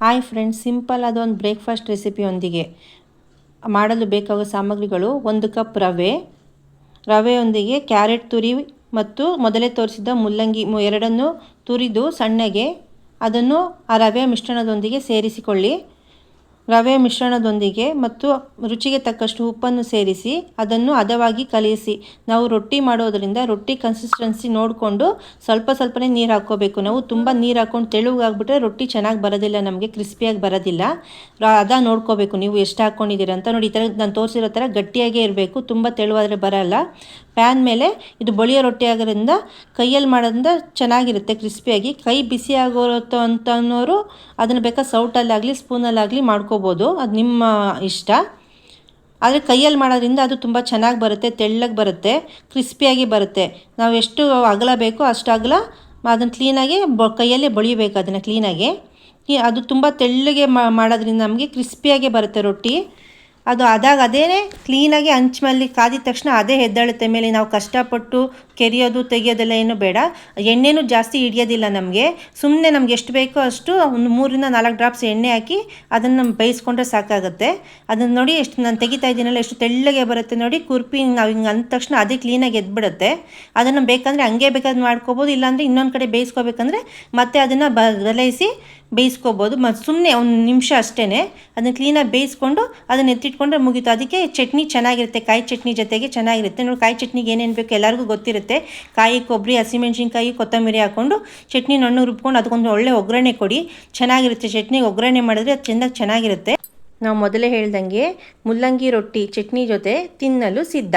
Hi friends, simple ಆದ ಒಂದು breakfast ರೆಸಿಪಿಯೊಂದಿಗೆ ಮಾಡಲು ಬೇಕಾಗುವ ಸಾಮಗ್ರಿಗಳು: 1 ಕಪ್ ರವೆಯೊಂದಿಗೆ ಕ್ಯಾರೆಟ್ ತುರಿ ಮತ್ತು ಮೊದಲೇ ತೋರಿಸಿದ ಮುಲ್ಲಂಗಿ ಎರಡನ್ನು ತುರಿದು ಸಣ್ಣಗೆ ಅದನ್ನು ಆ ರವೆ ಮಿಶ್ರಣದೊಂದಿಗೆ ಸೇರಿಸಿಕೊಳ್ಳಿ. ರವೆ ಮಿಶ್ರಣದೊಂದಿಗೆ ಮತ್ತು ರುಚಿಗೆ ತಕ್ಕಷ್ಟು ಉಪ್ಪನ್ನು ಸೇರಿಸಿ ಅದನ್ನು ಹದವಾಗಿ ಕಲಿಸಿ. ನಾವು ರೊಟ್ಟಿ ಮಾಡೋದರಿಂದ ರೊಟ್ಟಿ ಕನ್ಸಿಸ್ಟೆನ್ಸಿ ನೋಡಿಕೊಂಡು ಸ್ವಲ್ಪನೇ ನೀರು ಹಾಕ್ಕೋಬೇಕು. ನಾವು ತುಂಬ ನೀರು ಹಾಕ್ಕೊಂಡು ತೆಳುಗಾಗ್ಬಿಟ್ರೆ ರೊಟ್ಟಿ ಚೆನ್ನಾಗಿ ಬರೋದಿಲ್ಲ, ನಮಗೆ ಕ್ರಿಸ್ಪಿಯಾಗಿ ಬರೋದಿಲ್ಲ. ಅದ ನೋಡ್ಕೋಬೇಕು ನೀವು ಎಷ್ಟು ಹಾಕ್ಕೊಂಡಿದ್ದೀರ ಅಂತ. ನೋಡಿ, ಈ ಥರ ನಾನು ತೋರಿಸಿರೋ ಥರ ಗಟ್ಟಿಯಾಗೇ ಇರಬೇಕು, ತುಂಬ ತೆಳುವಾದರೆ ಬರೋಲ್ಲ. ಪ್ಯಾನ್ ಮೇಲೆ ಇದು ಬಳಿಯೋ ರೊಟ್ಟಿ ಆಗೋದ್ರಿಂದ ಕೈಯಲ್ಲಿ ಮಾಡೋದ್ರಿಂದ ಚೆನ್ನಾಗಿರುತ್ತೆ ಕ್ರಿಸ್ಪಿಯಾಗಿ. ಕೈ ಬಿಸಿ ಆಗೋತ್ತು ಅಂತನೋರು ಅದನ್ನು ಬೇಕಾದ ಸೌಟಲ್ಲಾಗಲಿ ಸ್ಪೂನಲ್ಲಾಗಲಿ ಮಾಡ್ಕೋಬೋದು, ಅದು ನಿಮ್ಮ ಇಷ್ಟ. ಆದರೆ ಕೈಯಲ್ಲಿ ಮಾಡೋದ್ರಿಂದ ಅದು ತುಂಬ ಚೆನ್ನಾಗಿ ಬರುತ್ತೆ, ತೆಳ್ಳಗೆ ಬರುತ್ತೆ, ಕ್ರಿಸ್ಪಿಯಾಗಿ ಬರುತ್ತೆ. ನಾವು ಎಷ್ಟು ಅಗಲ ಬೇಕೋ ಅಷ್ಟು ಅಗಲ ಅದನ್ನು ಕ್ಲೀನಾಗಿ ಕೈಯಲ್ಲೇ ಬಳಿಬೇಕು. ಅದನ್ನು ಕ್ಲೀನಾಗಿ ಅದು ತುಂಬ ತೆಳ್ಳಗೆ ಮಾಡೋದ್ರಿಂದ ನಮಗೆ ಕ್ರಿಸ್ಪಿಯಾಗಿ ಬರುತ್ತೆ ರೊಟ್ಟಿ. ಅದು ಅದೇ ಕ್ಲೀನಾಗಿ ಹಂಚ್ ಮೇಲೆ ಕಾದಿದ ತಕ್ಷಣ ಅದೇ ಎದ್ದೇಳುತ್ತೆ ಮೇಲೆ. ನಾವು ಕಷ್ಟಪಟ್ಟು ಕೆರೆಯೋದು ತೆಗಿಯೋದೆಲ್ಲ ಏನು ಬೇಡ. ಎಣ್ಣೆನೂ ಜಾಸ್ತಿ ಹಿಡಿಯೋದಿಲ್ಲ ನಮಗೆ. ಸುಮ್ಮನೆ ನಮ್ಗೆ ಎಷ್ಟು ಬೇಕೋ ಅಷ್ಟು ಒಂದು 3ರಿಂದ 4 ಡ್ರಾಪ್ಸ್ ಎಣ್ಣೆ ಹಾಕಿ ಅದನ್ನು ಬೇಯಿಸ್ಕೊಂಡ್ರೆ ಸಾಕಾಗುತ್ತೆ. ಅದನ್ನು ನೋಡಿ, ಎಷ್ಟು ನಾನು ತೆಗಿತಾ ಇದ್ದೀನಲ್ಲ ಎಷ್ಟು ತೆಳ್ಳಗೆ ಬರುತ್ತೆ ನೋಡಿ. ಕುರ್ಪಿ ನಾವು ಹಿಂಗೆ ಅಂದ ತಕ್ಷಣ ಅದೇ ಕ್ಲೀನಾಗಿ ಎದ್ಬಿಡುತ್ತೆ. ಅದನ್ನು ಬೇಕಂದರೆ ಹಂಗೆ ಬೇಕಾದ್ರೆ ಮಾಡ್ಕೋಬೋದು, ಇಲ್ಲಾಂದರೆ ಇನ್ನೊಂದು ಕಡೆ ಬೇಯಿಸ್ಕೋಬೇಕಂದ್ರೆ ಮತ್ತೆ ಅದನ್ನು ಬದಲಾಯಿಸಿ ಬೇಯಿಸ್ಕೋಬೋದು. ಮತ್ತು ಸುಮ್ಮನೆ ಒಂದು ನಿಮಿಷ ಅಷ್ಟೇ ಅದನ್ನು ಕ್ಲೀನಾಗಿ ಬೇಯಿಸ್ಕೊಂಡು ಅದನ್ನು ಎತ್ತಿಟ್ಕೊಂಡ್ರೆ ಮುಗೀತು. ಅದಕ್ಕೆ ಚಟ್ನಿ ಚೆನ್ನಾಗಿರುತ್ತೆ, ಕಾಯಿ ಚಟ್ನಿ ಜೊತೆಗೆ ಚೆನ್ನಾಗಿರುತ್ತೆ. ನೋಡಿ, ಕಾಯಿ ಚಟ್ನಿಗೆ ಏನೇನು ಬೇಕು ಎಲ್ಲರಿಗೂ ಗೊತ್ತಿರುತ್ತೆ. ಕಾಯಿ, ಕೊಬ್ಬರಿ, ಹಸಿಮೆಣ್ಸಿನ್ಕಾಯಿ, ಕೊತ್ತಂಬರಿ ಹಾಕ್ಕೊಂಡು ಚಟ್ನಿ ನುಣ್ಣಗೆ ರುಬ್ಕೊಂಡು ಅದಕ್ಕೊಂದು ಒಳ್ಳೆ ಒಗ್ಗರಣೆ ಕೊಡಿ, ಚೆನ್ನಾಗಿರುತ್ತೆ. ಚಟ್ನಿಗೆ ಒಗ್ಗರಣೆ ಮಾಡಿದ್ರೆ ಅದು ಚೆನ್ನಾಗಿರುತ್ತೆ. ನಾವು ಮೊದಲೇ ಹೇಳ್ದಂಗೆ ಮುಲ್ಲಂಗಿ ರೊಟ್ಟಿ ಚಟ್ನಿ ಜೊತೆ ತಿನ್ನಲು ಸಿದ್ಧ.